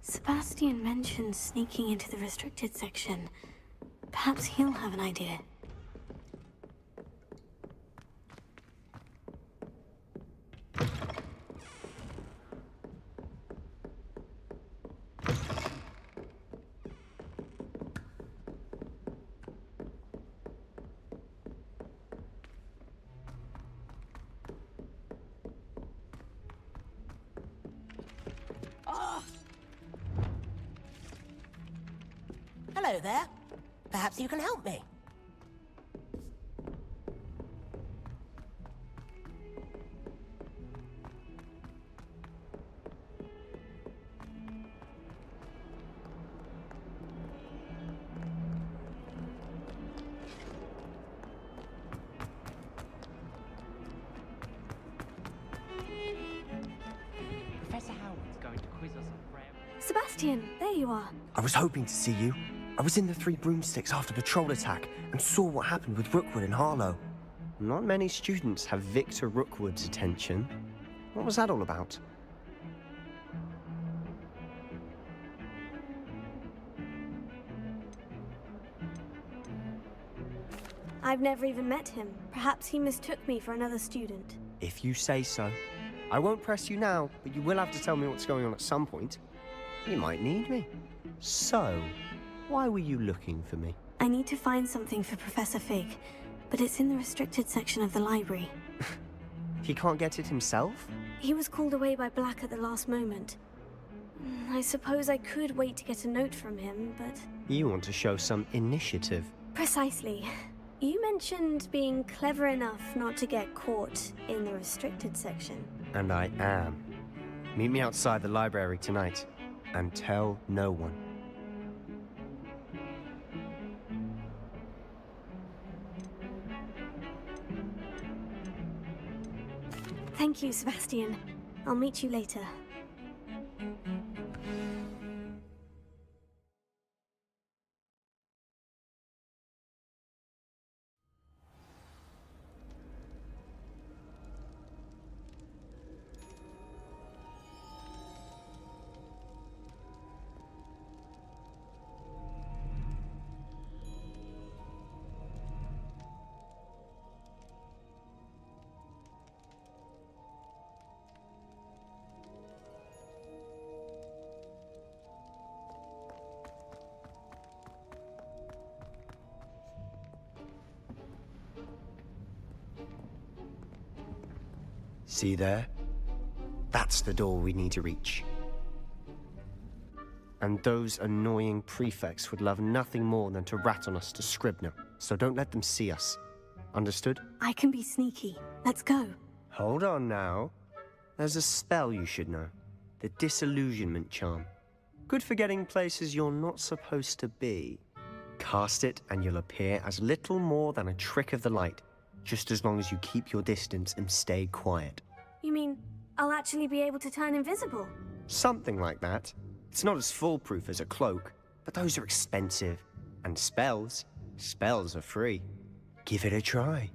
Sebastian mentioned sneaking into the restricted section. Perhaps he'll have an idea. Hello there. Perhaps you can help me. Professor Howard's going to quiz us on prayer. Sebastian, there you are. I was hoping to see you. I was in the Three Broomsticks after the troll attack and saw what happened with Rookwood and Harlow. Not many students have Victor Rookwood's attention. What was that all about? I've never even met him. Perhaps he mistook me for another student. If you say so. I won't press you now, but you will have to tell me what's going on at some point. You might need me. So, why were you looking for me? I need to find something for Professor Fig, but it's in the restricted section of the library. He can't get it himself? He was called away by Black at the last moment. I suppose I could wait to get a note from him, but... You want to show some initiative. Precisely. You mentioned being clever enough not to get caught in the restricted section. And I am. Meet me outside the library tonight, and tell no one. Thank you, Sebastian. I'll meet you later. See there? That's the door we need to reach. And those annoying prefects would love nothing more than to rat on us to Scribner, so don't let them see us. Understood? I can be sneaky. Let's go. Hold on now. There's a spell you should know. The Disillusionment Charm. Good for getting places you're not supposed to be. Cast it and you'll appear as little more than a trick of the light, just as long as you keep your distance and stay quiet. You mean I'll actually be able to turn invisible? Something like that. It's not as foolproof as a cloak, but those are expensive. And spells are free. Give it a try.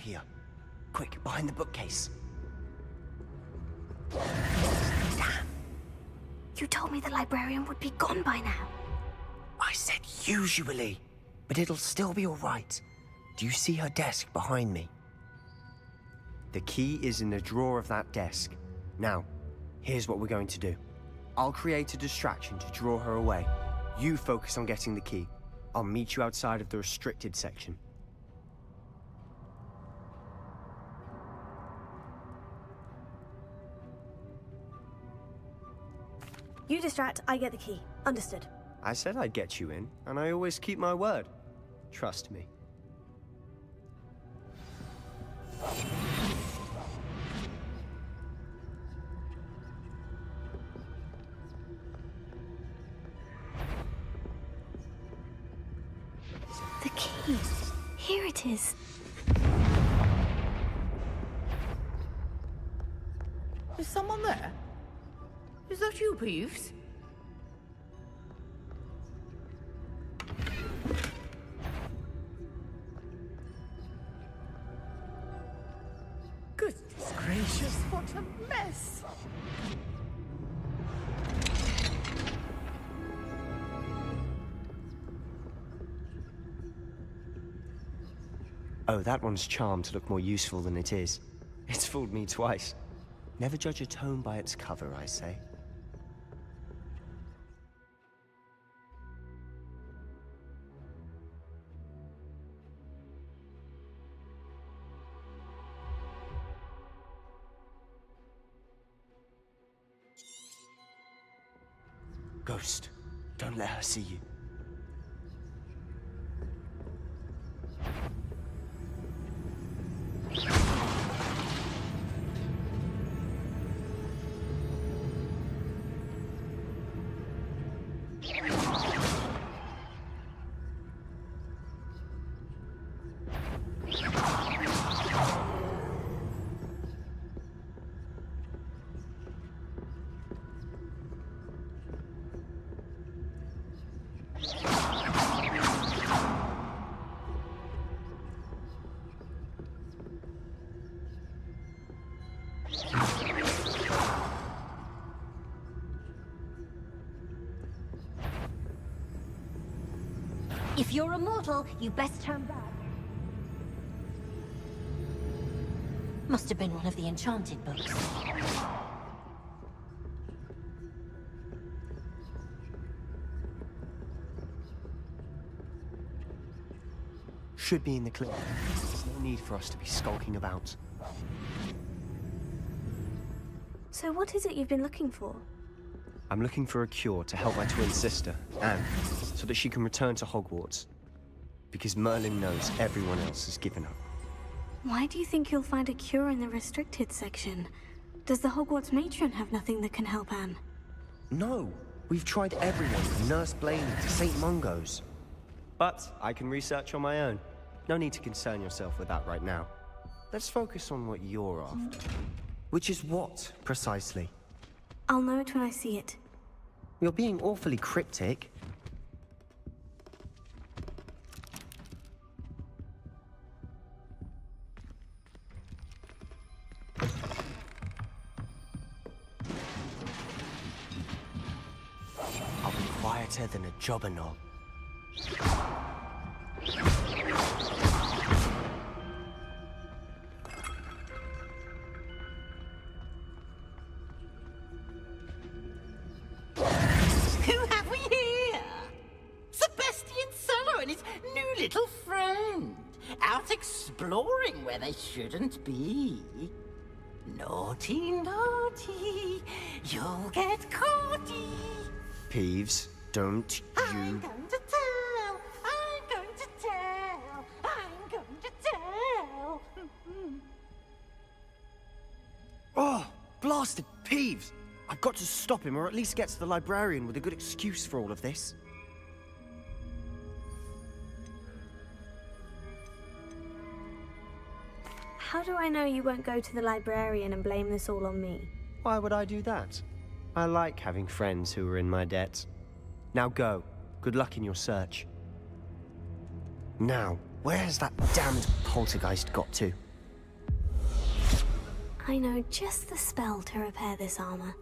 here. Quick, behind the bookcase. You told me the librarian would be gone by now. I said usually, but it'll still be all right. Do you see her desk behind me? The key is in the drawer of that desk. Now, here's what we're going to do. I'll create a distraction to draw her away. You focus on getting the key. I'll meet you outside of the restricted section. You distract, I get the key. Understood. I said I'd get you in, and I always keep my word. Trust me. The key. Here it is. Is someone there? Is that you, Peeves? Goodness gracious, what a mess! Oh, that one's charmed to look more useful than it is. It's fooled me twice. Never judge a tome by its cover, I say. Ghost, don't let her see you. If you're a mortal, you best turn back. Must have been one of the enchanted books. Should be in the clip. There's no need for us to be skulking about. So what is it you've been looking for? I'm looking for a cure to help my twin sister, Anne, so that she can return to Hogwarts. Because Merlin knows everyone else has given up. Why do you think you'll find a cure in the restricted section? Does the Hogwarts matron have nothing that can help Anne? No, we've tried everyone from Nurse Blaney to St. Mungo's. But I can research on my own. No need to concern yourself with that right now. Let's focus on what you're after. Which is what, precisely? I'll know it when I see it. You're being awfully cryptic. I'll be quieter than a jobberknoll. Little friend, out exploring where they shouldn't be. Naughty, naughty, you'll get caughty. Peeves, don't I'm going to tell, I'm going to tell, I'm going to tell. Oh, blasted Peeves! I've got to stop him, or at least get to the librarian with a good excuse for all of this. How do I know you won't go to the librarian and blame this all on me? Why would I do that? I like having friends who are in my debt. Now go. Good luck in your search. Now, where has that damned poltergeist got to? I know just the spell to repair this armor.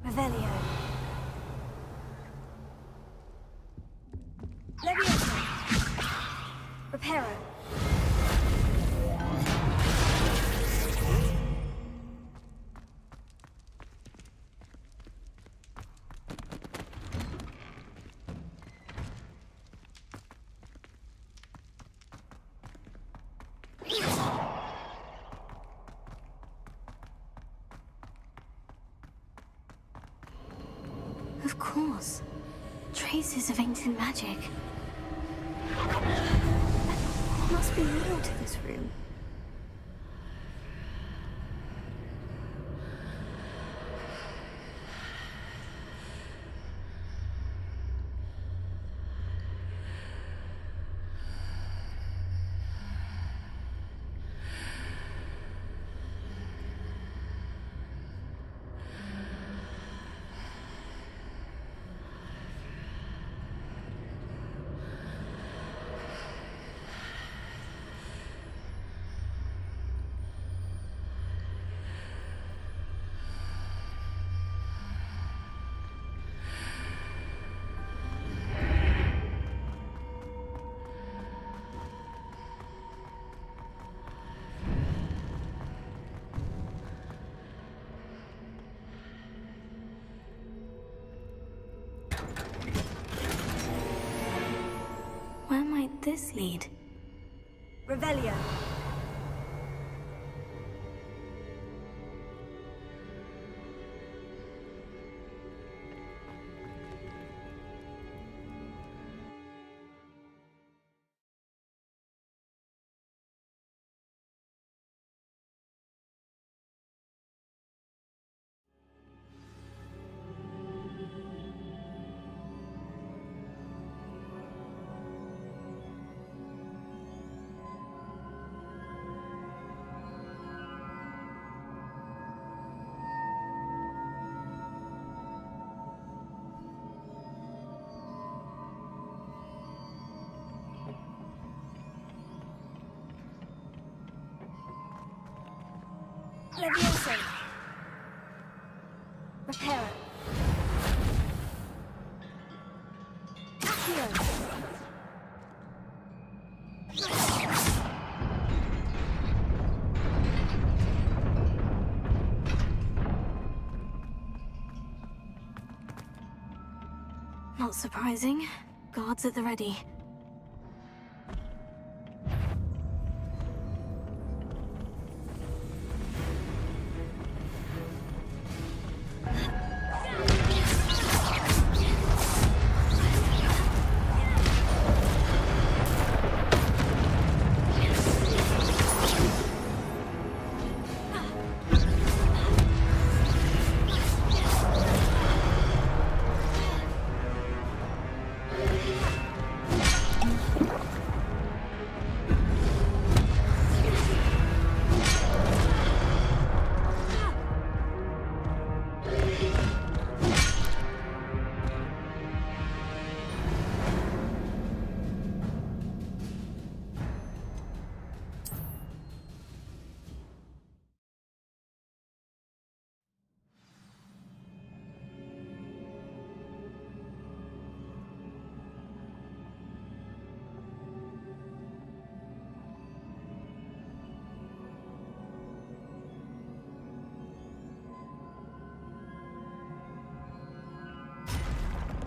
Revelio. Leviosa. Reparo. Of course. Traces of ancient magic. There must be more to this room. Where might this lead? Revelio. Leviosa. Reparo. Accio. Not surprising. Guards at the ready.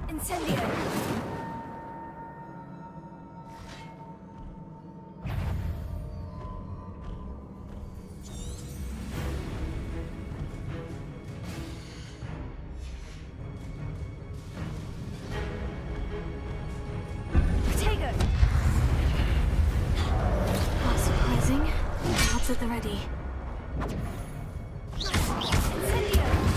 Incendio. Protego. Not surprising. Guards at the ready. Incendio.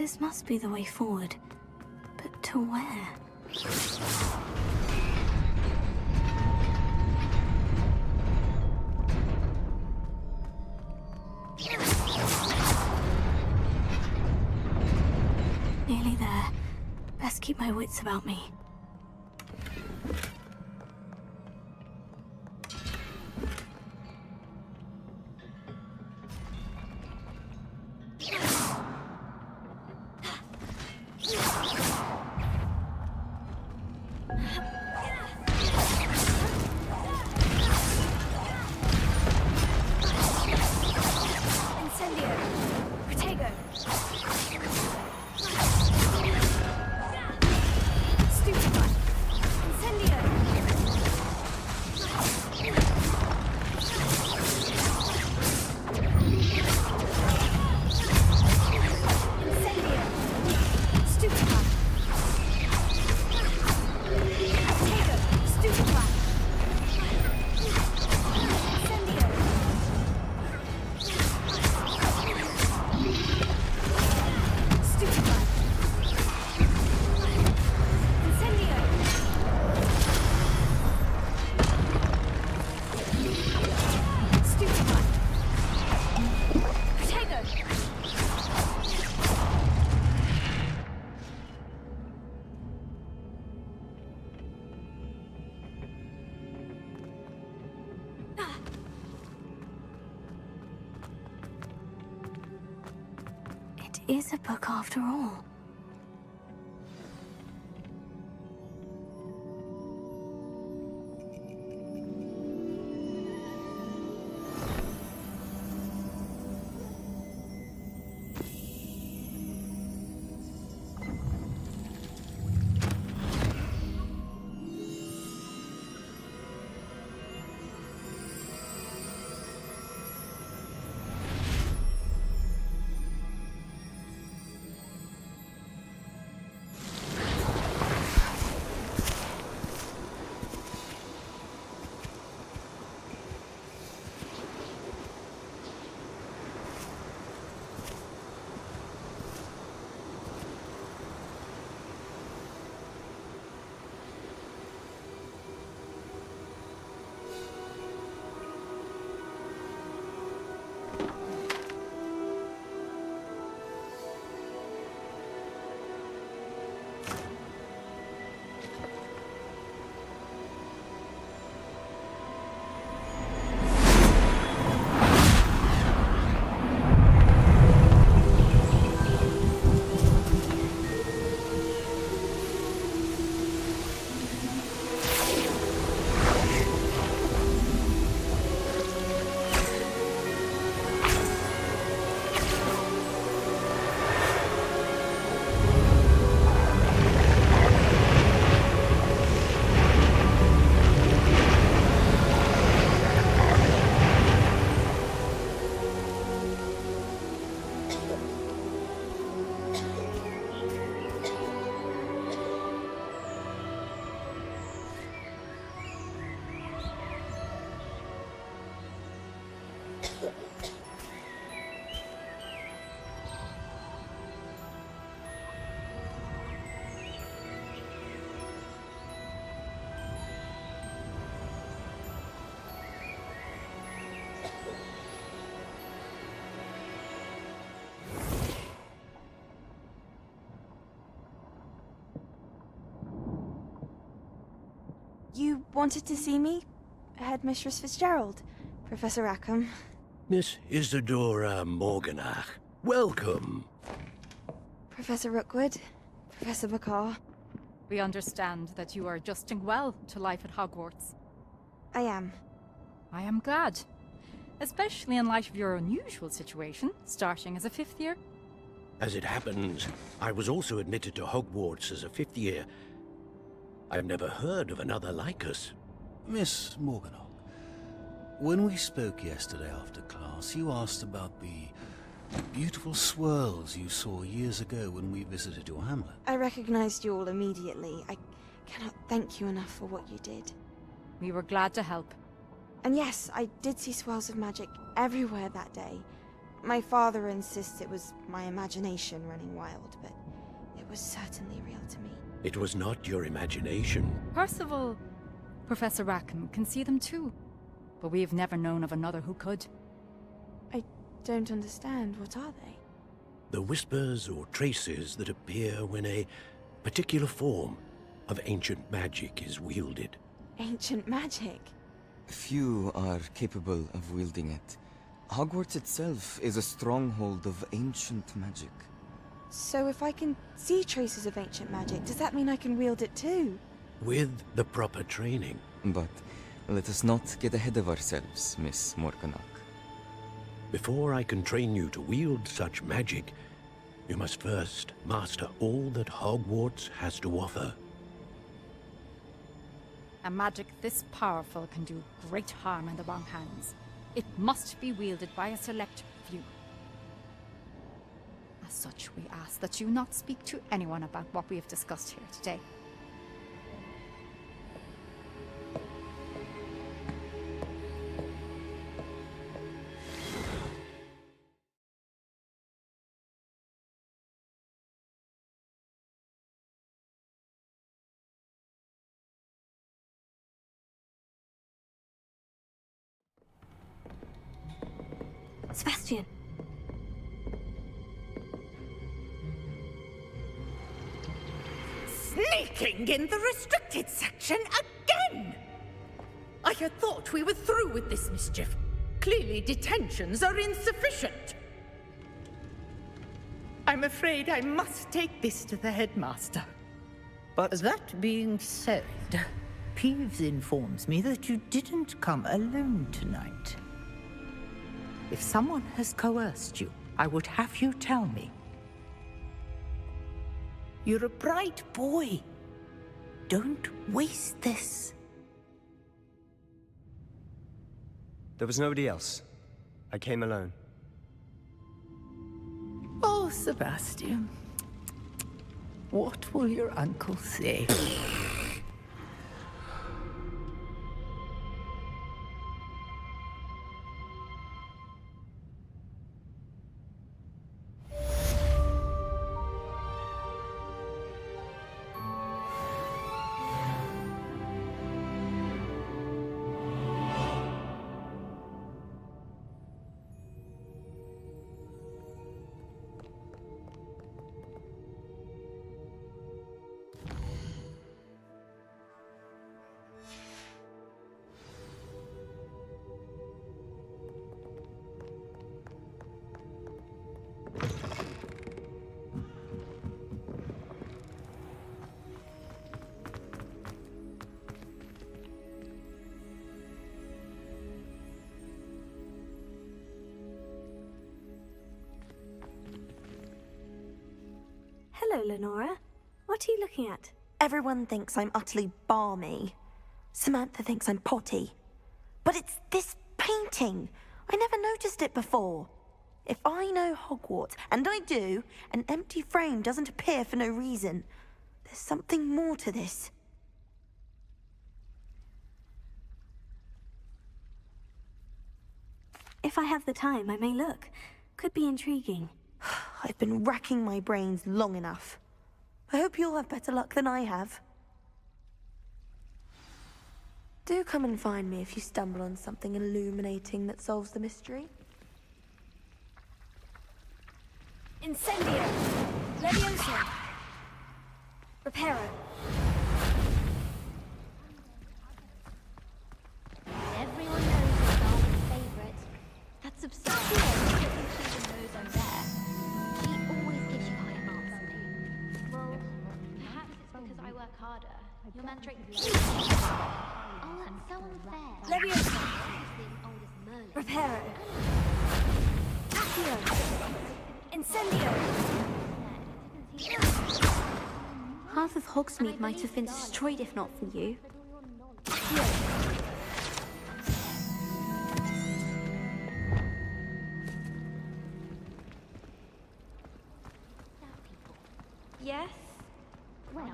This must be the way forward. But to where? Nearly there. Best keep my wits about me. Is a book after all. You wanted to see me? Headmistress Fitzgerald, Professor Rackham. Miss Isadora Morganach, welcome. Professor Rookwood, Professor Bakar. We understand that you are adjusting well to life at Hogwarts. I am. I am glad. Especially in light of your unusual situation, starting as a 5th year. As it happens, I was also admitted to Hogwarts as a 5th year. I've never heard of another like us. Miss Morganach, when we spoke yesterday after class, you asked about the beautiful swirls you saw years ago when we visited your hamlet. I recognized you all immediately. I cannot thank you enough for what you did. We were glad to help. And yes, I did see swirls of magic everywhere that day. My father insists it was my imagination running wild, but it was certainly real to me. It was not your imagination. Percival, Professor Rackham can see them too. But we've never known of another who could. I don't understand. What are they? The whispers or traces that appear when a particular form of ancient magic is wielded. Ancient magic? Few are capable of wielding it. Hogwarts itself is a stronghold of ancient magic. So if I can see traces of ancient magic, does that mean I can wield it too? With the proper training. But let us not get ahead of ourselves, Miss Morganach. Before I can train you to wield such magic, you must first master all that Hogwarts has to offer. A magic this powerful can do great harm in the wrong hands. It must be wielded by a select few. As such, we ask that you not speak to anyone about what we have discussed here today. Sebastian. Sneaking in the restricted section again! I had thought we were through with this mischief. Clearly detentions are insufficient. I'm afraid I must take this to the headmaster. But That being said, Peeves informs me that you didn't come alone tonight. If someone has coerced you, I would have you tell me. You're a bright boy. Don't waste this. there was nobody else. I came alone. Oh, Sebastian. What will your uncle say? Hello, Lenora. What are you looking at? Everyone thinks I'm utterly balmy. Samantha thinks I'm potty. But it's this painting. I never noticed it before. If I know Hogwarts, and I do, an empty frame doesn't appear for no reason. There's something more to this. If I have the time, I may look. Could be intriguing. I've been racking my brains long enough. I hope you'll have better luck than I have. Do come and find me if you stumble on something illuminating that solves the mystery. Incendio! Leviosa! Reparo! Everyone knows your darling favorite. That's absurd. I don't think she even knows I'm there. She always gives you higher marks. Well, perhaps it's because I work harder. Your mandrake. Oh, that's so unfair. Leviosa! Old as Merlin. Reparo! Accio! Incendio! Half of Hogsmeade might have been destroyed if not for you. Yes? Well,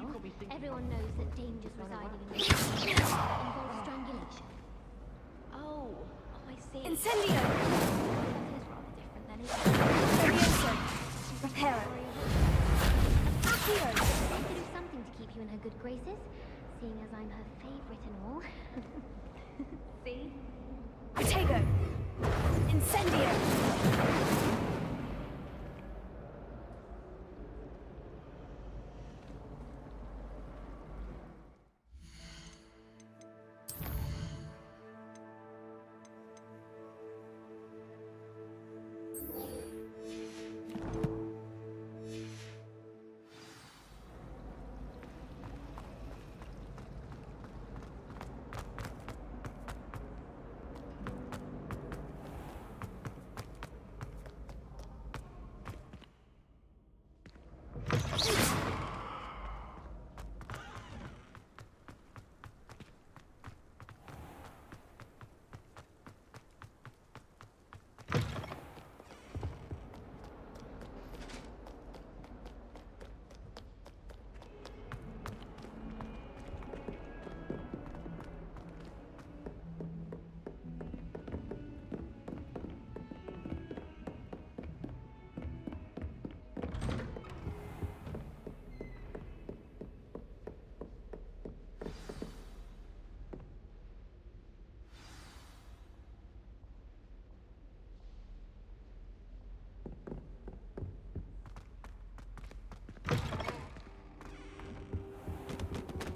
everyone knows that dangers residing in this involve strangulation. Oh, I see. Incendio! That is rather different Furioso. Reparo. Accio. I could do something to keep you in her good graces, seeing as I'm her favorite and all. See? Protego. Incendio.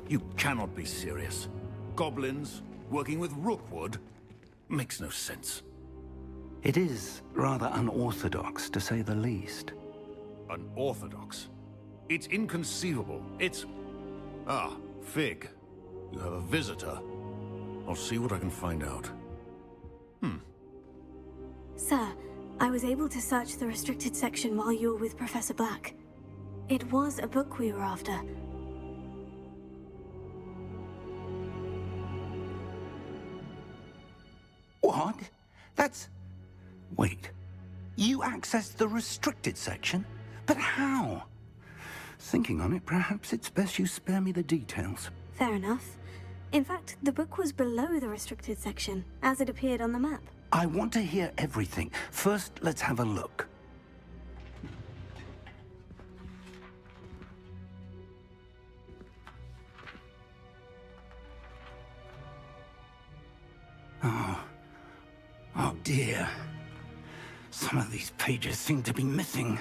You cannot be serious. Goblins working with Rookwood makes no sense. It is rather unorthodox, to say the least. Unorthodox? It's inconceivable. It's... Ah, Fig. You have a visitor. I'll see what I can find out. Sir, I was able to search the restricted section while you were with Professor Black. It was a book we were after. What? That's... Wait. You accessed the restricted section? But how? Thinking on it, perhaps it's best you spare me the details. Fair enough. In fact, the book was below the restricted section, as it appeared on the map. I want to hear everything. First, let's have a look. Oh dear. Some of these pages seem to be missing.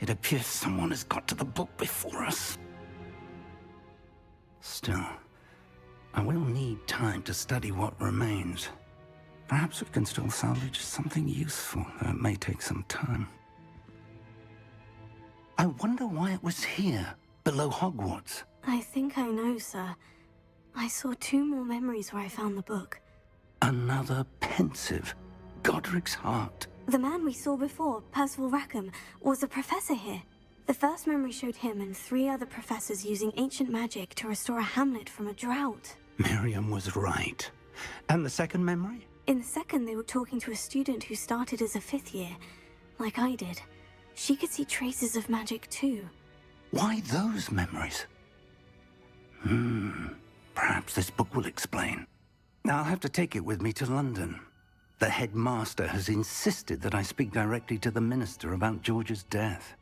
It appears someone has got to the book before us. Still, I will need time to study what remains. Perhaps we can still salvage something useful, though it may take some time. I wonder why it was here, below Hogwarts. I think I know, sir. I saw 2 more memories where I found the book. Another pensive. Godric's heart. The man we saw before, Percival Rackham, was a professor here. The first memory showed him and 3 other professors using ancient magic to restore a hamlet from a drought. Miriam was right. And the second memory? In the second, they were talking to a student who started as a 5th year, like I did. She could see traces of magic too. Why those memories? Perhaps this book will explain. I'll have to take it with me to London. The headmaster has insisted that I speak directly to the minister about George's death.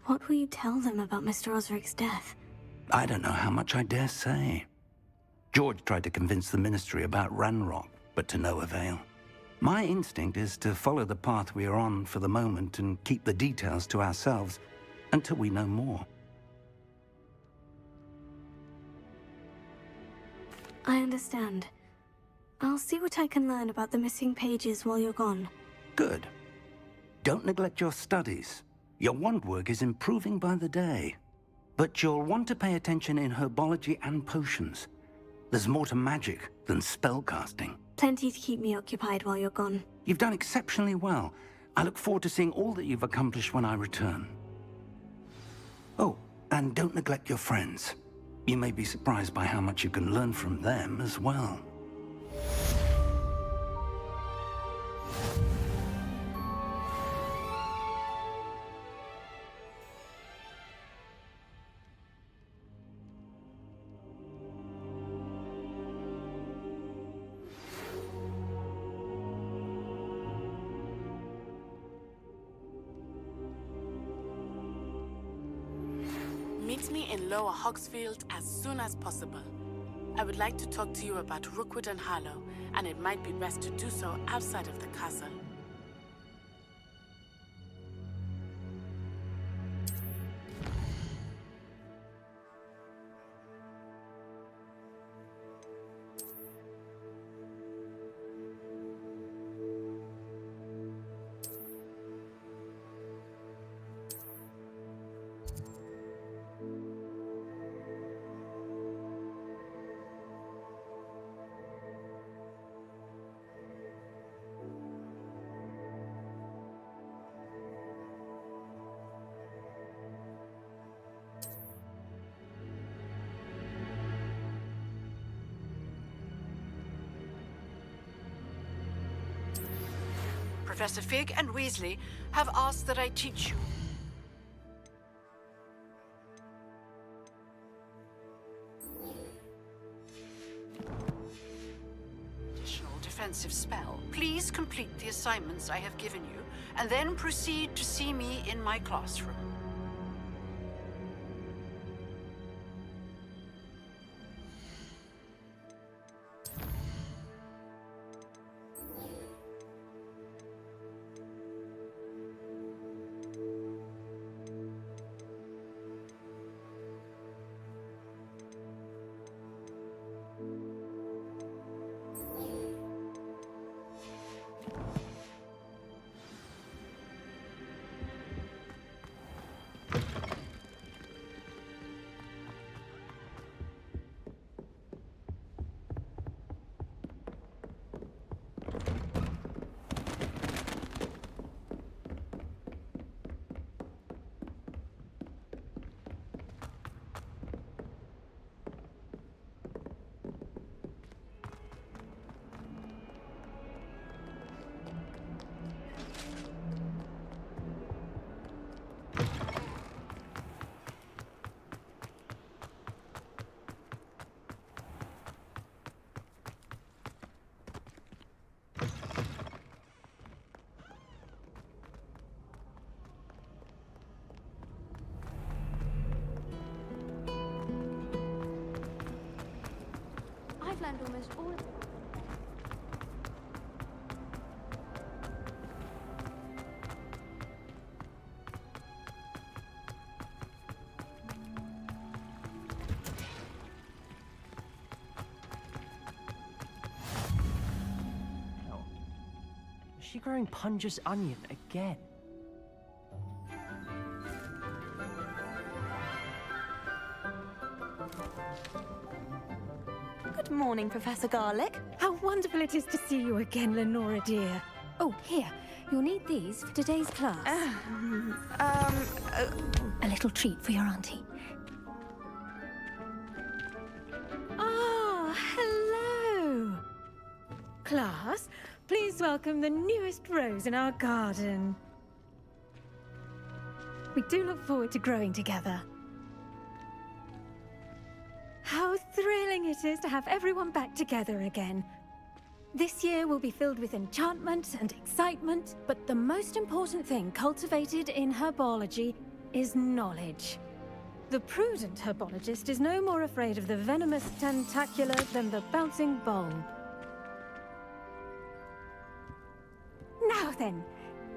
What will you tell them about Mr. Osric's death? I don't know how much I dare say. George tried to convince the ministry about Ranrock, but to no avail. My instinct is to follow the path we are on for the moment and keep the details to ourselves until we know more. I understand. I'll see what I can learn about the missing pages while you're gone. Good. Don't neglect your studies. Your wand work is improving by the day. But you'll want to pay attention in herbology and potions. There's more to magic than spellcasting. Plenty to keep me occupied while you're gone. You've done exceptionally well. I look forward to seeing all that you've accomplished when I return. Oh, and don't neglect your friends. You may be surprised by how much you can learn from them as well. Meet me in Lower Hogsfield as soon as possible. I would like to talk to you about Rookwood and Harlow, and it might be best to do so outside of the castle. Professor Fig and Weasley have asked that I teach you. Additional defensive spell. Please complete the assignments I have given you, and then proceed to see me in my classroom. I've learned almost all of them. Hell. Is she growing Punja's onion again? Good morning, Professor Garlick. How wonderful it is to see you again, Lenora dear. Oh, here. You'll need these for today's class. A little treat for your auntie. Ah, hello. Class, please welcome the newest rose in our garden. We do look forward to growing together. How thrilling it is to have everyone back together again. This year will be filled with enchantment and excitement, but the most important thing cultivated in herbology is knowledge. The prudent herbologist is no more afraid of the venomous tentacula than the bouncing bulb. Now then,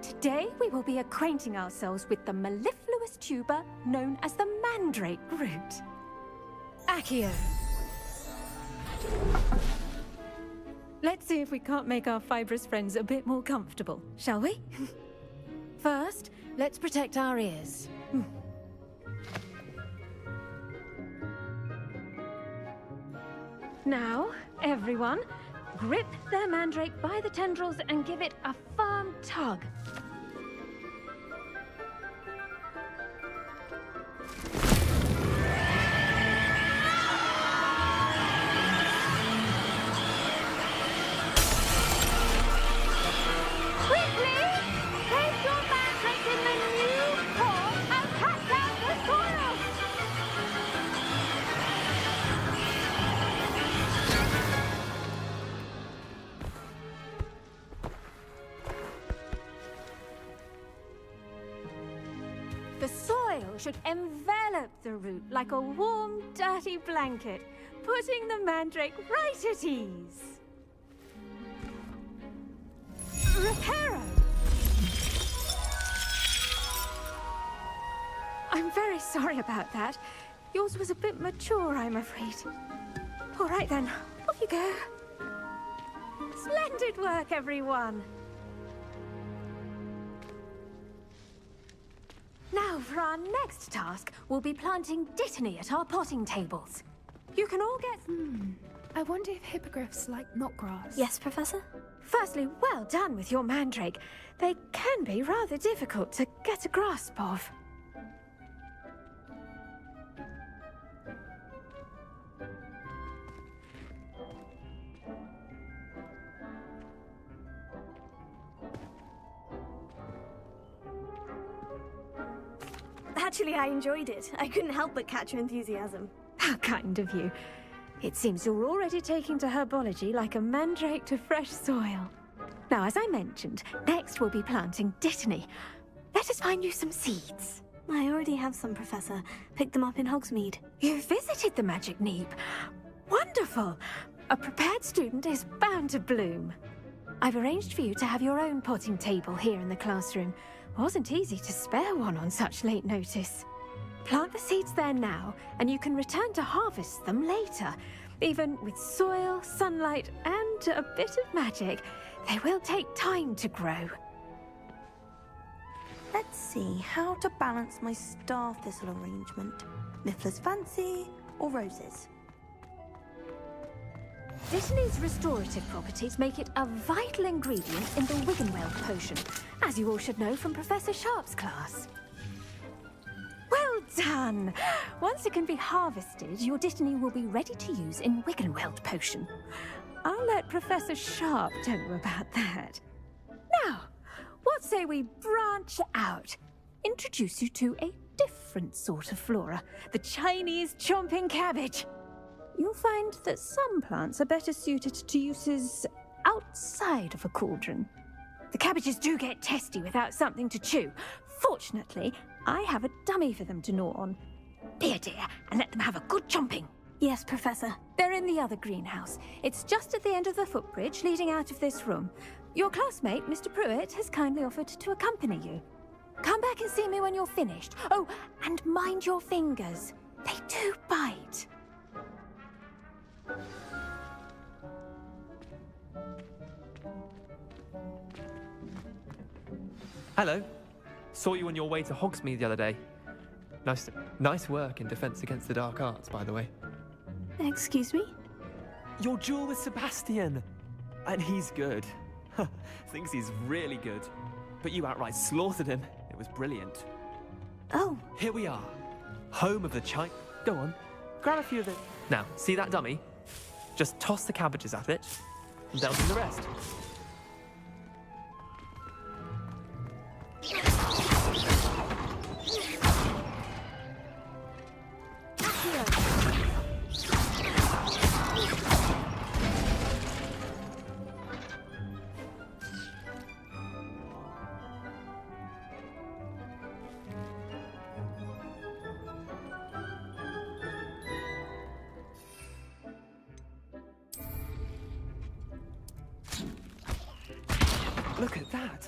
today we will be acquainting ourselves with the mellifluous tuber known as the mandrake root. Accio. Let's see if we can't make our fibrous friends a bit more comfortable, shall we? First, let's protect our ears. Now, everyone, grip their mandrake by the tendrils and give it a firm tug. should envelop the root like a warm, dirty blanket, putting the mandrake right at ease. Reparo! I'm very sorry about that. Yours was a bit mature, I'm afraid. All right then, off you go. Splendid work, everyone. Now, for our next task, we'll be planting dittany at our potting tables. You can all get... I wonder if hippogriffs like knotgrass. Yes, Professor? Firstly, well done with your mandrake. They can be rather difficult to get a grasp of. Actually, I enjoyed it. I couldn't help but catch your enthusiasm. How kind of you. It seems you're already taking to herbology like a mandrake to fresh soil. Now, as I mentioned, next we'll be planting dittany. Let us find you some seeds. I already have some, Professor. Picked them up in Hogsmeade. You visited the Magic Neep. Wonderful! A prepared student is bound to bloom. I've arranged for you to have your own potting table here in the classroom. Wasn't easy to spare one on such late notice. Plant the seeds there now, and you can return to harvest them later. Even with soil, sunlight, and a bit of magic, they will take time to grow. Let's see how to balance my star thistle arrangement. Niffler's fancy or roses? Dittany's restorative properties make it a vital ingredient in the Wiggenweld potion, as you all should know from Professor Sharp's class. Well done! Once it can be harvested, your dittany will be ready to use in Wiggenweld potion. I'll let Professor Sharp tell you about that. Now, what say we branch out? Introduce you to a different sort of flora, the Chinese chomping cabbage. You'll find that some plants are better suited to uses outside of a cauldron. The cabbages do get testy without something to chew. Fortunately, I have a dummy for them to gnaw on. Dear, and let them have a good chomping. Yes, Professor. They're in the other greenhouse. It's just at the end of the footbridge leading out of this room. Your classmate, Mr. Pruitt, has kindly offered to accompany you. Come back and see me when you're finished. Oh, and mind your fingers. They do bite. Hello. Saw you on your way to Hogsmeade the other day. Nice work in Defense Against the Dark Arts, by the way. Excuse me? Your duel with Sebastian! And he's good. Thinks he's really good. But you outright slaughtered him. It was brilliant. Oh. Here we are. Home of the Go on. Grab a few of it. Now, see that dummy? Just toss the cabbages at it, and they'll do the rest. Look at that!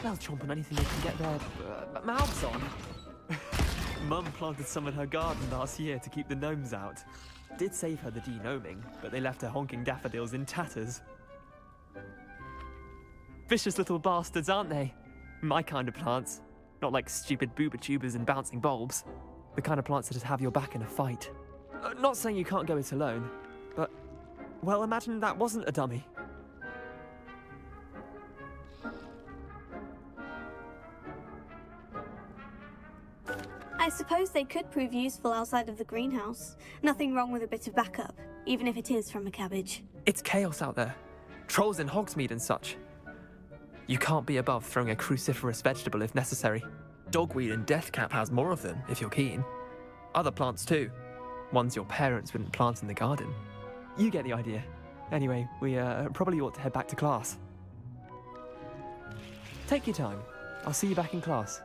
They'll chomp on anything they can get their mouths on. Mum planted some in her garden last year to keep the gnomes out. Did save her the de-gnoming, but they left her honking daffodils in tatters. Vicious little bastards, aren't they? My kind of plants. Not like stupid booba tubers and bouncing bulbs. The kind of plants that just have your back in a fight. Not saying you can't go it alone, but... well, imagine that wasn't a dummy. I suppose they could prove useful outside of the greenhouse. Nothing wrong with a bit of backup, even if it is from a cabbage. It's chaos out there. Trolls in Hogsmeade and such. You can't be above throwing a cruciferous vegetable if necessary. Dogweed and deathcap has more of them, if you're keen. Other plants too. Ones your parents wouldn't plant in the garden. You get the idea. Anyway, we probably ought to head back to class. Take your time. I'll see you back in class.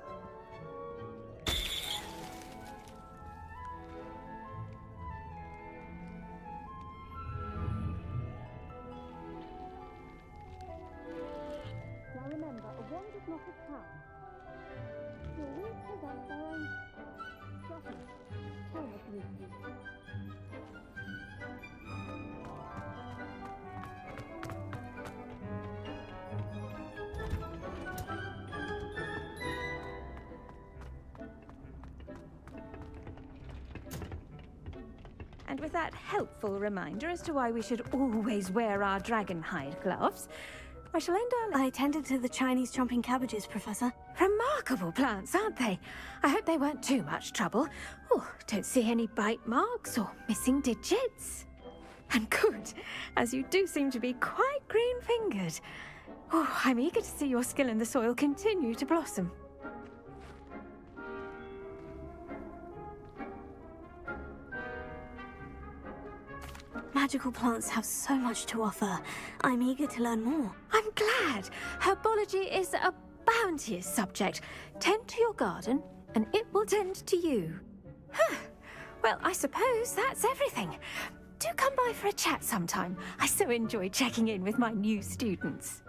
And with that helpful reminder as to why we should always wear our dragon hide gloves, I shall end our... I attended to the Chinese chomping cabbages, Professor. Remarkable plants, aren't they? I hope they weren't too much trouble. Oh, don't see any bite marks or missing digits. And good, as you do seem to be quite green-fingered. Oh, I'm eager to see your skill in the soil continue to blossom. Magical plants have so much to offer. I'm eager to learn more. I'm glad. Herbology is a bounteous subject. Tend to your garden, and it will tend to you. Huh. Well, I suppose that's everything. Do come by for a chat sometime. I so enjoy checking in with my new students.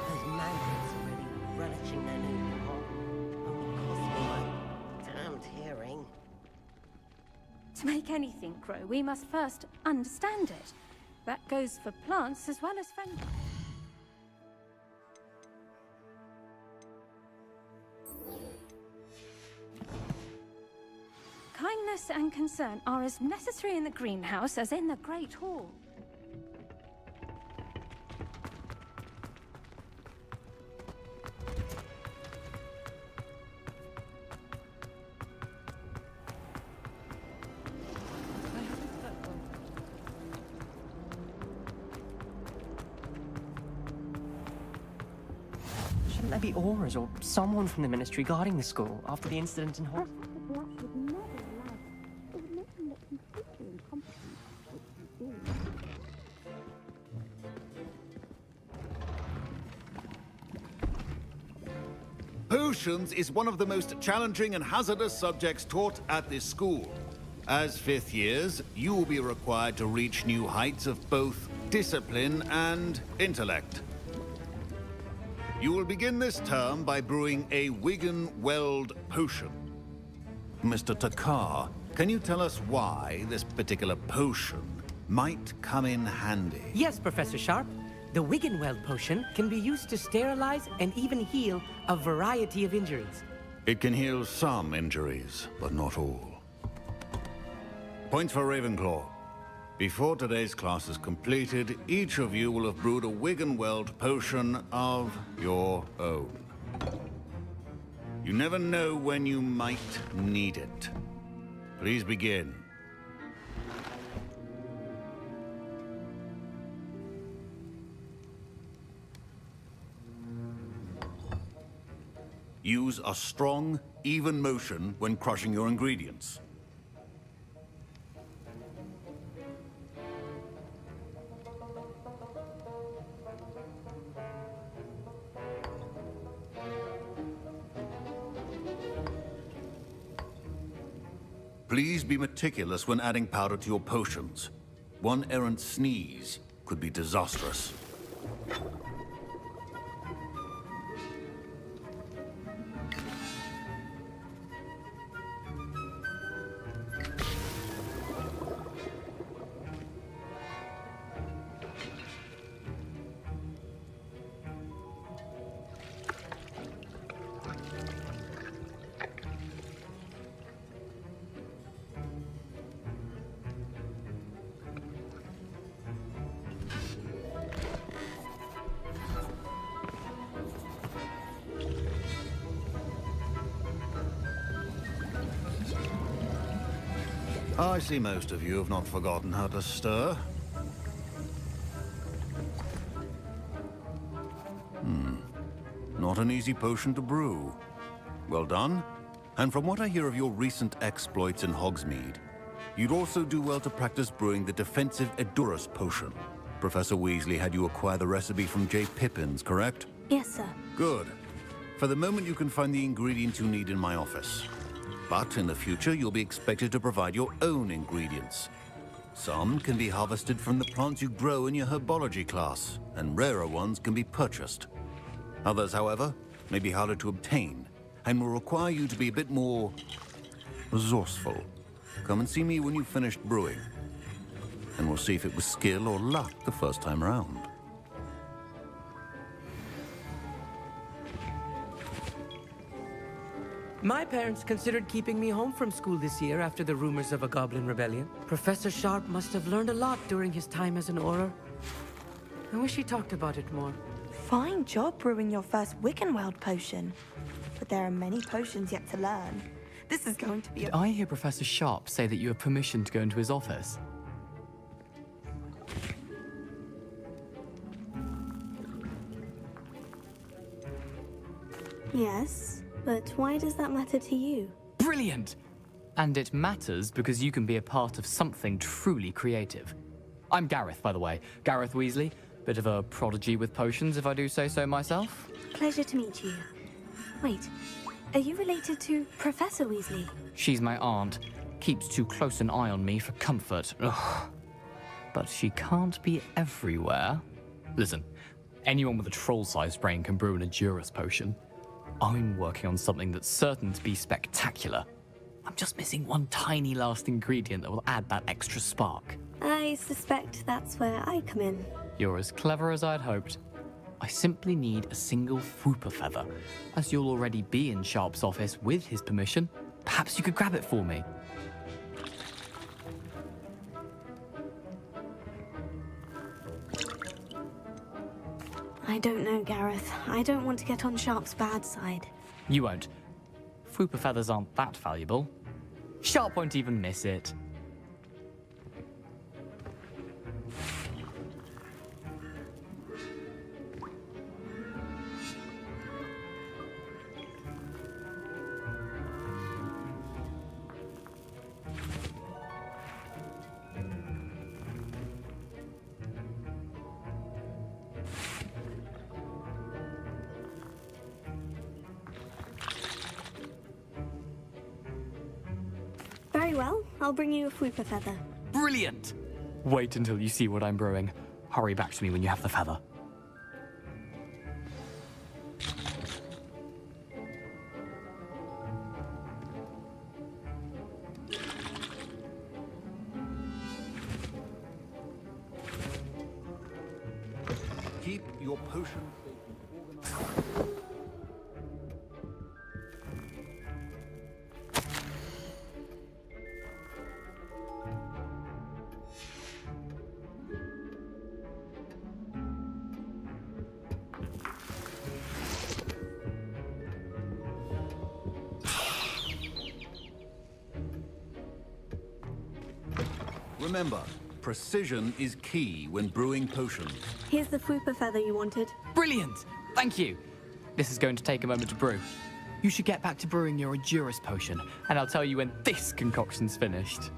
Those maggots are really relishing their new home. Only cost me my damned hearing. To make anything grow, we must first understand it. That goes for plants as well as friends. Kindness and concern are as necessary in the greenhouse as in the Great Hall. Shouldn't there be aurors or someone from the ministry guarding the school after the incident in Hogwarts? Potions is one of the most challenging and hazardous subjects taught at this school. As fifth years, you will be required to reach new heights of both discipline and intellect. You will begin this term by brewing a Wigan-Weld potion. Mr. Takar, can you tell us why this particular potion might come in handy? Yes, Professor Sharp. The Wigan-Weld potion can be used to sterilize and even heal a variety of injuries. It can heal some injuries, but not all. Points for Ravenclaw. Before today's class is completed, each of you will have brewed a Wigan-Weld potion of your own. You never know when you might need it. Please begin. Use a strong, even motion when crushing your ingredients. Please be meticulous when adding powder to your potions. One errant sneeze could be disastrous. I see most of you have not forgotten how to stir. Not an easy potion to brew. Well done. And from what I hear of your recent exploits in Hogsmeade, you'd also do well to practice brewing the defensive Edurus potion. Professor Weasley had you acquire the recipe from J. Pippins, correct? Yes, sir. Good. For the moment, you can find the ingredients you need in my office. But in the future, you'll be expected to provide your own ingredients. Some can be harvested from the plants you grow in your herbology class, and rarer ones can be purchased. Others, however, may be harder to obtain, and will require you to be a bit more resourceful. Come and see me when you've finished brewing, and we'll see if it was skill or luck the first time around. My parents considered keeping me home from school this year after the rumors of a goblin rebellion. Professor Sharp must have learned a lot during his time as an Auror. I wish he talked about it more. Fine job brewing your first Wiggenweld potion. But there are many potions yet to learn. This is going to be Did I hear Professor Sharp say that you have permission to go into his office? Yes, but why does that matter to you? Brilliant! And it matters because you can be a part of something truly creative. I'm Gareth, by the way. Gareth Weasley. Bit of a prodigy with potions, if I do say so myself. Pleasure to meet you. Wait, are you related to Professor Weasley? She's my aunt. Keeps too close an eye on me for comfort. Ugh. But she can't be everywhere. Listen, anyone with a troll-sized brain can brew an Edurus potion. I'm working on something that's certain to be spectacular. I'm just missing one tiny last ingredient that will add that extra spark. I suspect that's where I come in. You're as clever as I'd hoped. I simply need a single Fwooper feather. As you'll already be in Sharp's office with his permission, perhaps you could grab it for me. I don't know, Gareth. I don't want to get on Sharp's bad side. You won't. Fwooper feathers aren't that valuable. Sharp won't even miss it. Very well, I'll bring you a Fwooper feather. Brilliant! Wait until you see what I'm brewing. Hurry back to me when you have the feather. Keep your potion. Remember, precision is key when brewing potions. Here's the Fwooper feather you wanted. Brilliant! Thank you! This is going to take a moment to brew. You should get back to brewing your Edurus potion, and I'll tell you when this concoction's finished.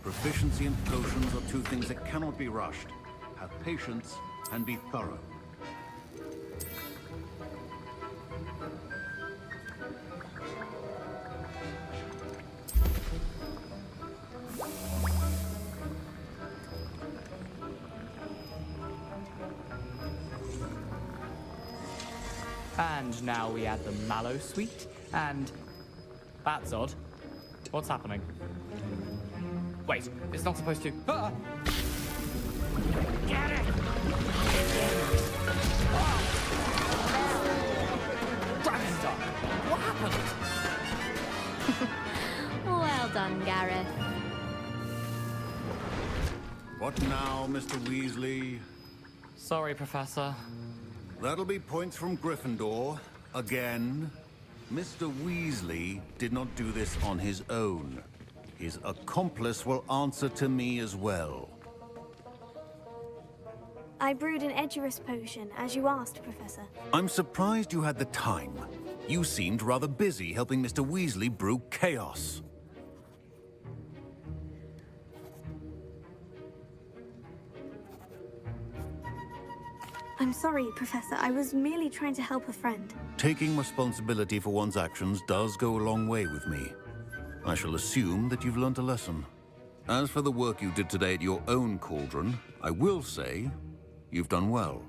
Proficiency and potions are two things that cannot be rushed. Have patience and be thorough. And now we add the mallow sweet, and... That's odd. What's happening? Wait, it's not supposed to... Ah! Get it! Dragon Duck! What happened? Well done, Gareth. What now, Mr. Weasley? Sorry, Professor. That'll be points from Gryffindor. Again. Mr. Weasley did not do this on his own. His accomplice will answer to me as well. I brewed an Edurus potion, as you asked, Professor. I'm surprised you had the time. You seemed rather busy helping Mr. Weasley brew chaos. I'm sorry, Professor. I was merely trying to help a friend. Taking responsibility for one's actions does go a long way with me. I shall assume that you've learnt a lesson. As for the work you did today at your own cauldron, I will say you've done well.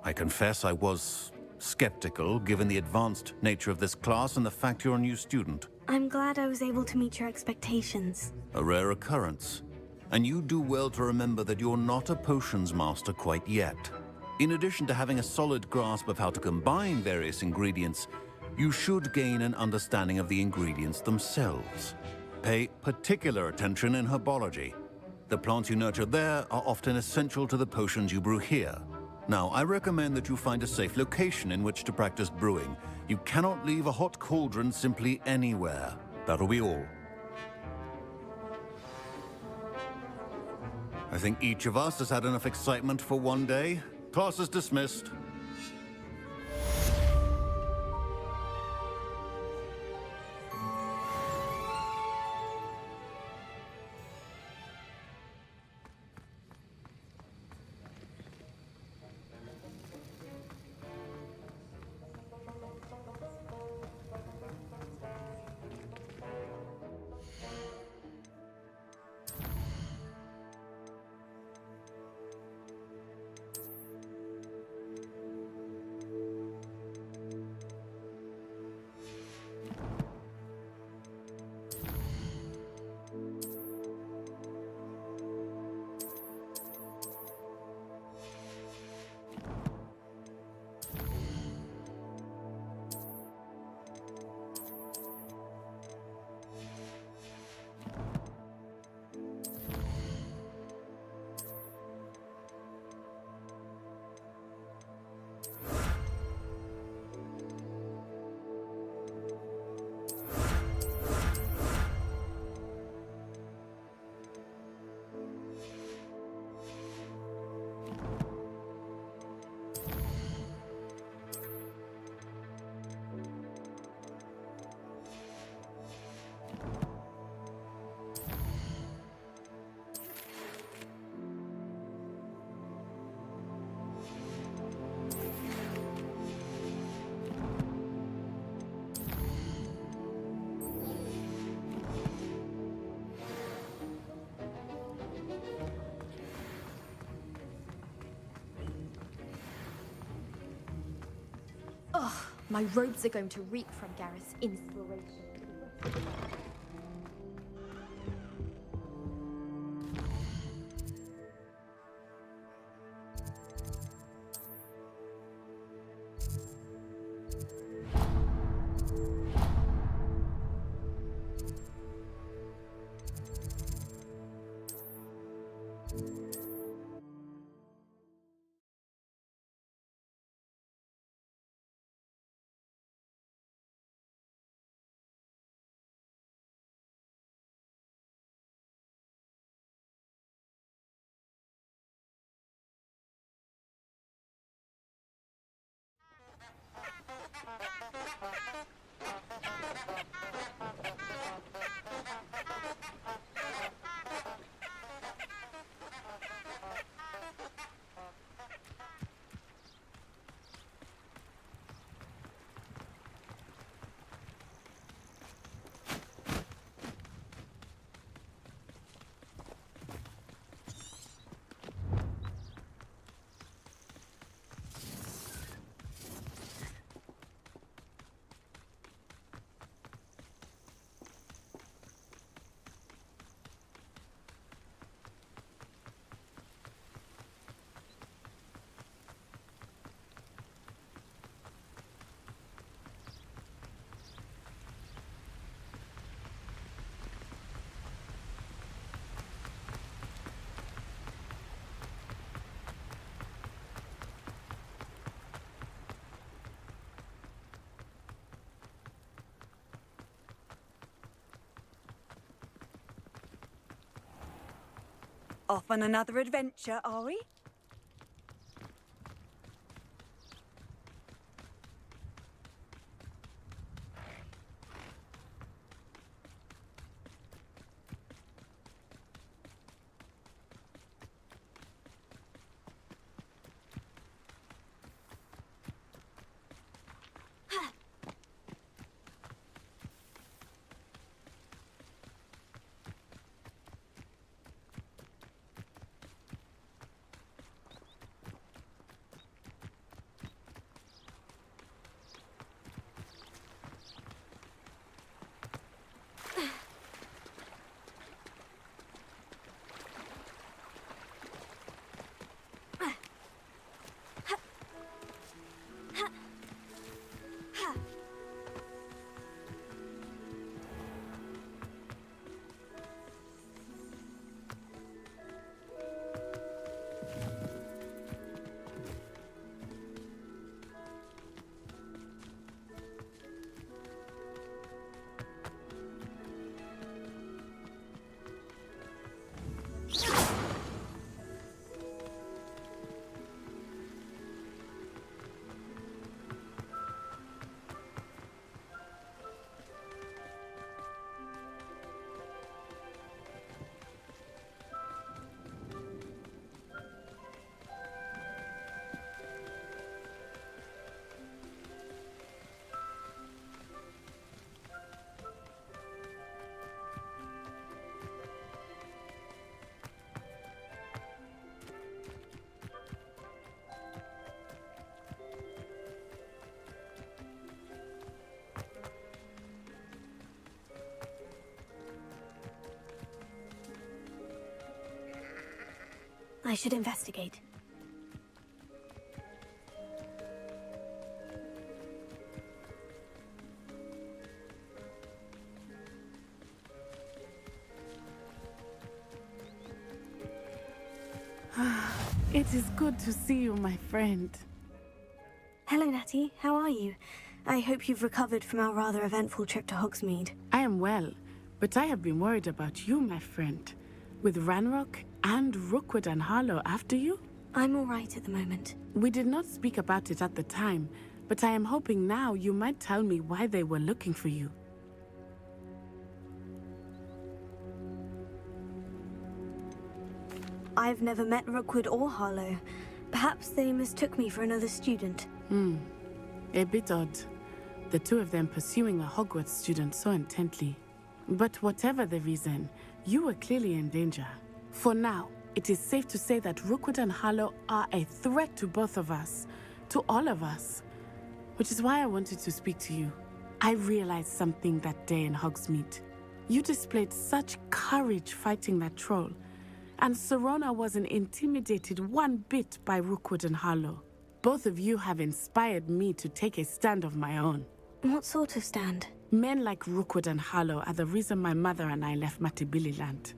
I confess I was skeptical, given the advanced nature of this class and the fact you're a new student. I'm glad I was able to meet your expectations. A rare occurrence. And you do well to remember that you're not a potions master quite yet. In addition to having a solid grasp of how to combine various ingredients, you should gain an understanding of the ingredients themselves. Pay particular attention in herbology. The plants you nurture there are often essential to the potions you brew here. Now, I recommend that you find a safe location in which to practice brewing. You cannot leave a hot cauldron simply anywhere. That'll be all. I think each of us has had enough excitement for one day. Class is dismissed. Ugh, my robes are going to reek from Gareth's inspiration. Off on another adventure, are we? I should investigate. It is good to see you, my friend. Hello, Natty. How are you? I hope you've recovered from our rather eventful trip to Hogsmeade. I am well, but I have been worried about you, my friend. With Ranrock and Rookwood and Harlow after you? I'm all right at the moment. We did not speak about it at the time, but I am hoping now you might tell me why they were looking for you. I've never met Rookwood or Harlow. Perhaps they mistook me for another student. A bit odd. The two of them pursuing a Hogwarts student so intently. But whatever the reason, you were clearly in danger. For now, it is safe to say that Rookwood and Harlow are a threat to both of us. To all of us. Which is why I wanted to speak to you. I realized something that day in Hogsmeade. You displayed such courage fighting that troll. And Serona wasn't intimidated one bit by Rookwood and Harlow. Both of you have inspired me to take a stand of my own. What sort of stand? Men like Rookwood and Harlow are the reason my mother and I left Matabeleland.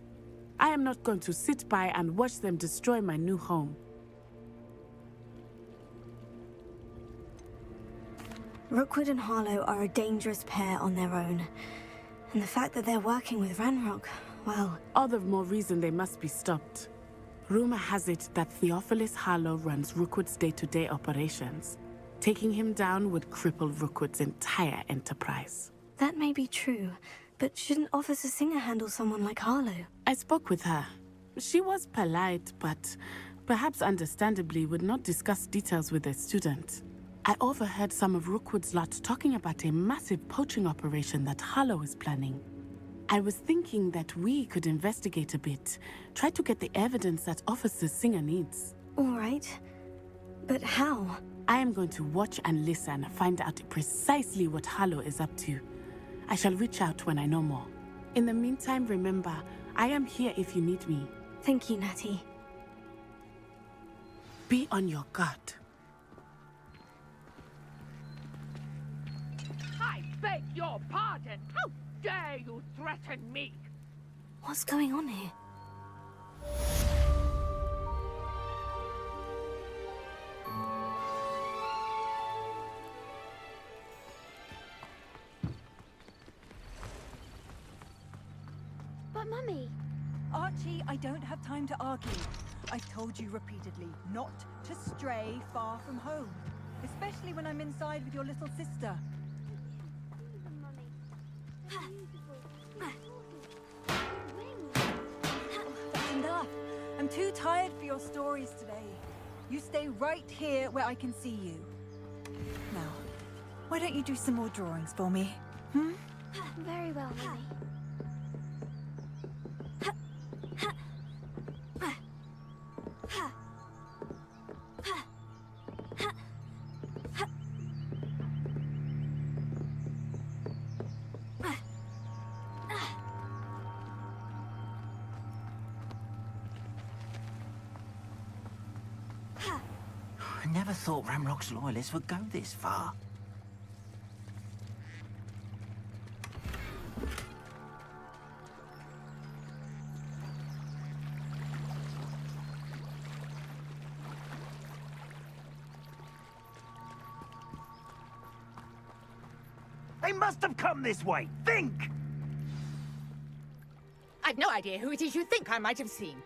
I am not going to sit by and watch them destroy my new home. Rookwood and Harlow are a dangerous pair on their own. And the fact that they're working with Ranrock, well... All the more reason they must be stopped. Rumor has it that Theophilus Harlow runs Rookwood's day-to-day operations. Taking him down would cripple Rookwood's entire enterprise. That may be true, but shouldn't Officer Singer handle someone like Harlow? I spoke with her. She was polite, but perhaps understandably would not discuss details with a student. I overheard some of Rookwood's lot talking about a massive poaching operation that Harlow is planning. I was thinking that we could investigate a bit, try to get the evidence that Officer Singer needs. All right. But how? I am going to watch and listen, find out precisely what Harlow is up to. I shall reach out when I know more. In the meantime, remember, I am here if you need me. Thank you, Natty. Be on your guard. I beg your pardon. How dare you threaten me? What's going on here? But Mummy... Archie, I don't have time to argue. I've told you repeatedly not to stray far from home. Especially when I'm inside with your little sister. That's enough. I'm too tired for your stories today. You stay right here where I can see you. Now, why don't you do some more drawings for me? Very well, Mummy. I never thought Ranrock's loyalists would go this far. They must have come this way. Think! I've no idea who it is you think I might have seen.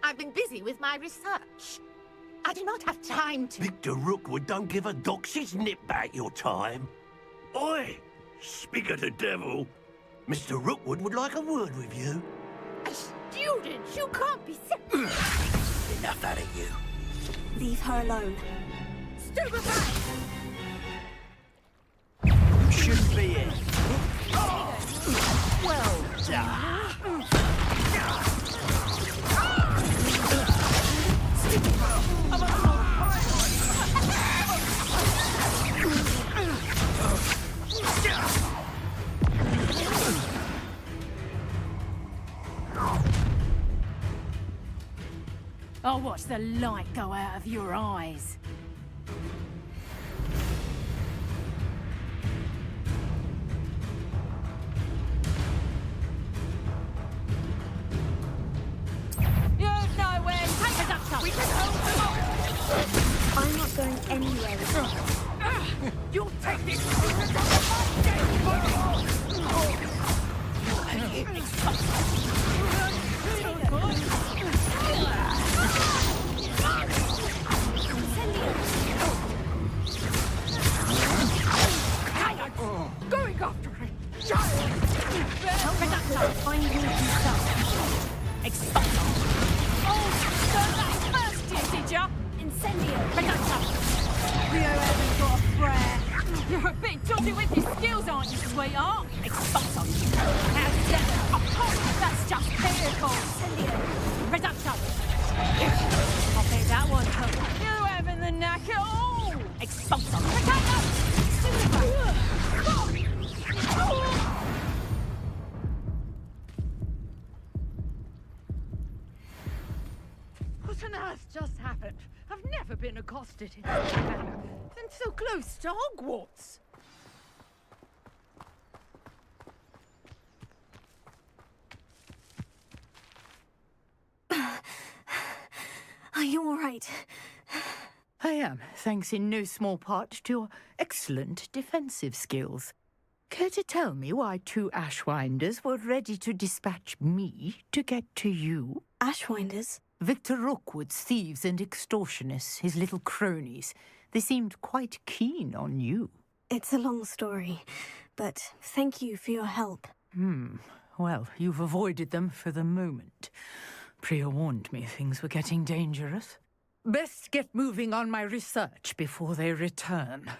I've been busy with my research. I do not have time to... Victor Rookwood don't give a doxy's nip back your time. Oi! Speak of the devil. Mr. Rookwood would like a word with you. A student? You can't be... Enough out of you. Leave her alone. Stupefy! You shouldn't be here. Well done. I'll watch the light go out of your eyes. You've nowhere. Take us up, we can hold them up. I'm not going anywhere with you. You'll take this. Going after it, giant! Find me yourself. Expulso! Oh, done that first, did ya? Incendio! Reducto! You haven't got a prayer. You're a bit dodgy with your skills, aren't you, sweetheart? Expulso! How together? Of course, that's just vehicle! Incendio! Reducto! I'll bet that one took. You haven't the knack at all! Expulso! Reducto! What on earth just happened? I've never been accosted in this manner, and so close to Hogwarts. Are you all right? I am, thanks in no small part to your excellent defensive skills. Care to tell me why 2 Ashwinders were ready to dispatch me to get to you? Ashwinders? Victor Rookwood's thieves and extortionists, his little cronies. They seemed quite keen on you. It's a long story, but thank you for your help. Well, you've avoided them for the moment. Priya warned me things were getting dangerous. Best get moving on my research before they return.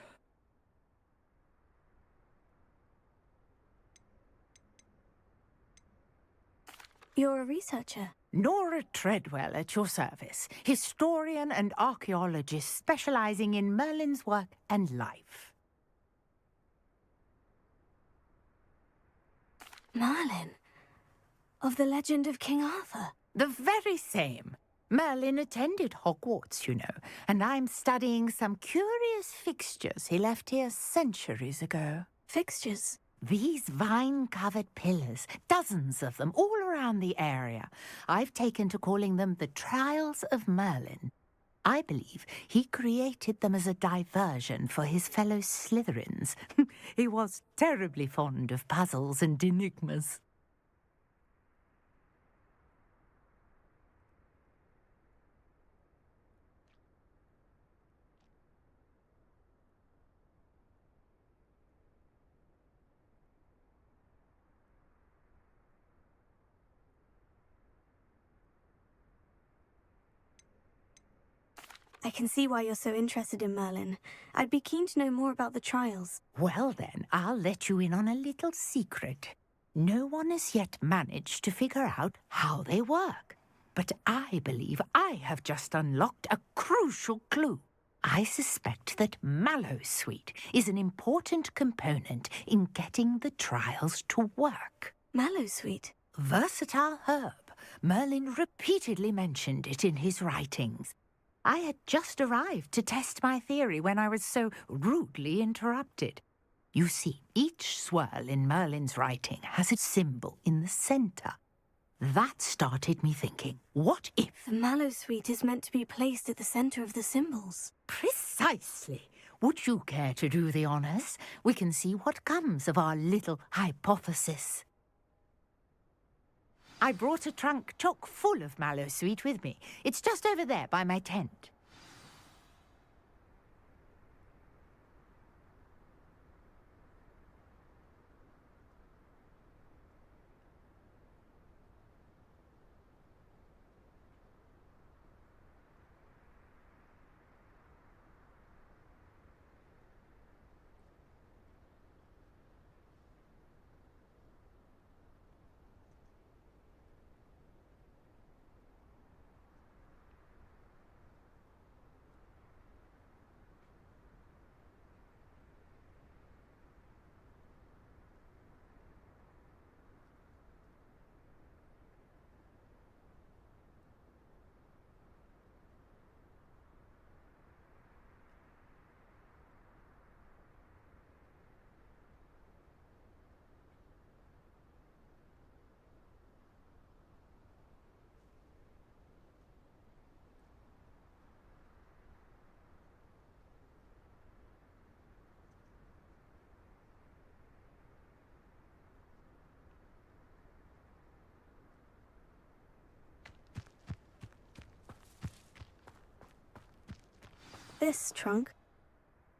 You're a researcher? Nora Treadwell at your service, historian and archaeologist specializing in Merlin's work and life. Merlin? Of the legend of King Arthur? The very same. Merlin attended Hogwarts, you know, and I'm studying some curious fixtures he left here centuries ago. Fixtures? These vine-covered pillars, dozens of them, all around the area. I've taken to calling them the Trials of Merlin. I believe he created them as a diversion for his fellow Slytherins. He was terribly fond of puzzles and enigmas. I can see why you're so interested in Merlin. I'd be keen to know more about the trials. Well then, I'll let you in on a little secret. No one has yet managed to figure out how they work. But I believe I have just unlocked a crucial clue. I suspect that Mallowsweet is an important component in getting the trials to work. Mallowsweet? Versatile herb. Merlin repeatedly mentioned it in his writings. I had just arrived to test my theory when I was so rudely interrupted. You see, each swirl in Merlin's writing has its symbol in the centre. That started me thinking, what if... The Mallowsweet is meant to be placed at the centre of the symbols. Precisely. Would you care to do the honours? We can see what comes of our little hypothesis. I brought a trunk chock full of Mallowsweet with me. It's just over there by my tent. this trunk?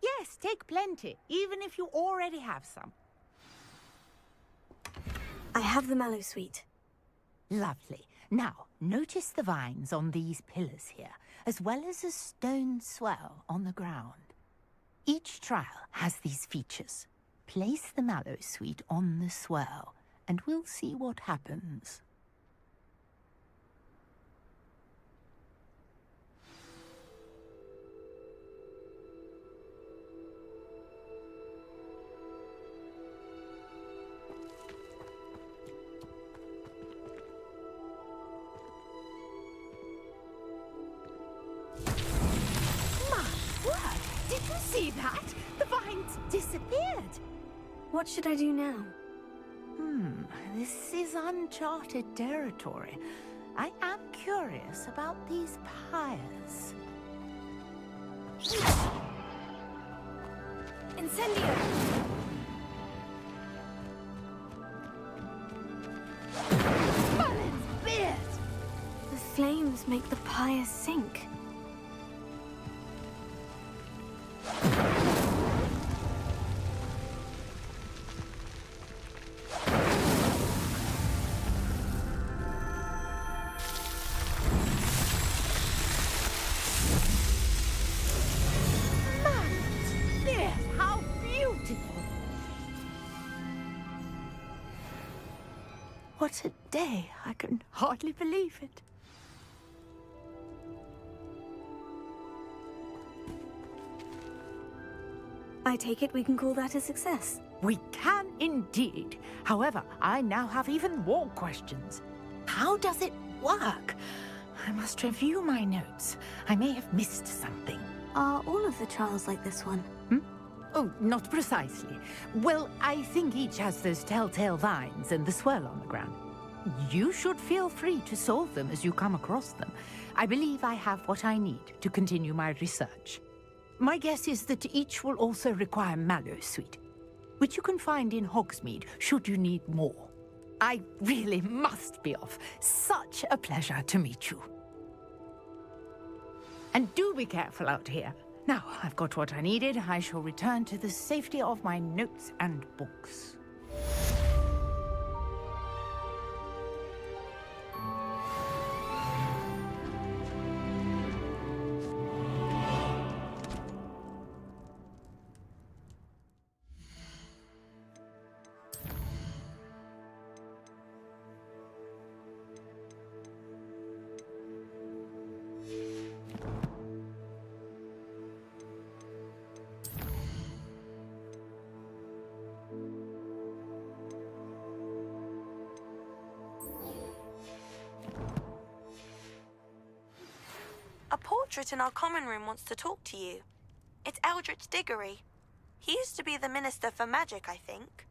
Yes, take plenty, even if you already have some. I have the mallow sweet. Lovely. Now, notice the vines on these pillars here, as well as a stone swell on the ground. Each trial has these features. Place the mallow sweet on the swell, and we'll see what happens. Did you see that? The vines disappeared. What should I do now? This is uncharted territory. I am curious about these pyres. Incendio! Mullins, beard! The flames make the pyre sink. What a day! I can hardly believe it. I take it we can call that a success. We can indeed. However, I now have even more questions. How does it work? I must review my notes. I may have missed something. Are all of the trials like this one? Oh, not precisely. Well, I think each has those telltale vines and the swirl on the ground. You should feel free to solve them as you come across them. I believe I have what I need to continue my research. My guess is that each will also require mallow sweet, which you can find in Hogsmeade should you need more. I really must be off. Such a pleasure to meet you. And do be careful out here. Now, I've got what I needed. I shall return to the safety of my notes and books. A portrait in our common room wants to talk to you. It's Eldritch Diggory. He used to be the Minister for Magic, I think.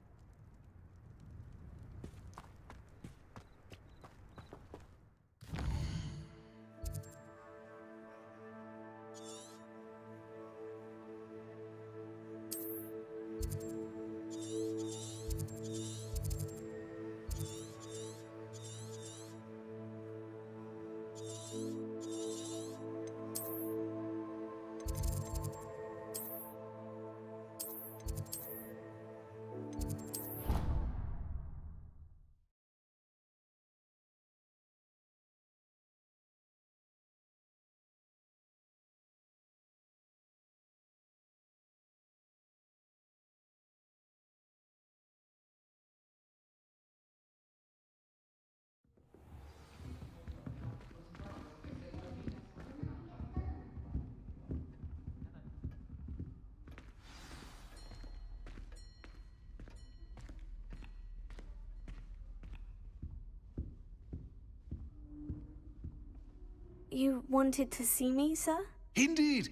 You wanted to see me, sir? Indeed.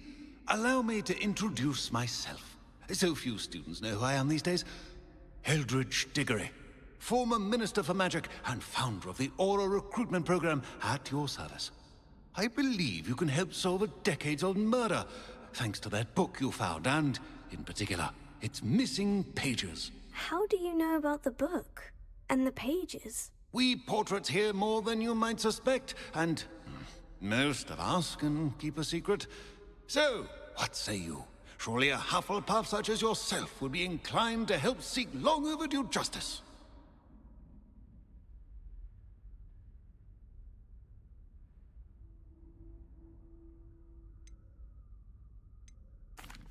Allow me to introduce myself. So few students know who I am these days. Eldritch Diggory, former Minister for Magic and founder of the Aura recruitment program at your service. I believe you can help solve a decades-old murder, thanks to that book you found, and, in particular, its missing pages. How do you know about the book? And the pages? We portraits hear more than you might suspect, and most of us can keep a secret. So, What say you? Surely a Hufflepuff such as yourself would be inclined to help seek long overdue justice.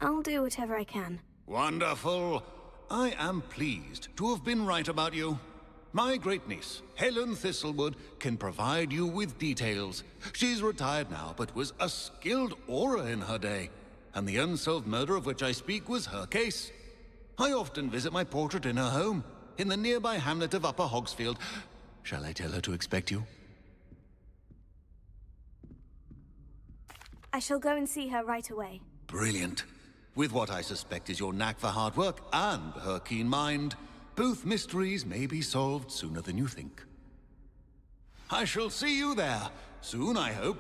I'll do whatever I can. Wonderful. I am pleased to have been right about you. My great-niece, Helen Thistlewood, can provide you with details. She's retired now, but was a skilled aura in her day. And the unsolved murder of which I speak was her case. I often visit my portrait in her home, in the nearby hamlet of Upper Hogsfield. Shall I tell her to expect you? I shall go and see her right away. Brilliant. With what I suspect is your knack for hard work and her keen mind, both mysteries may be solved sooner than you think. I shall see you there, soon I hope.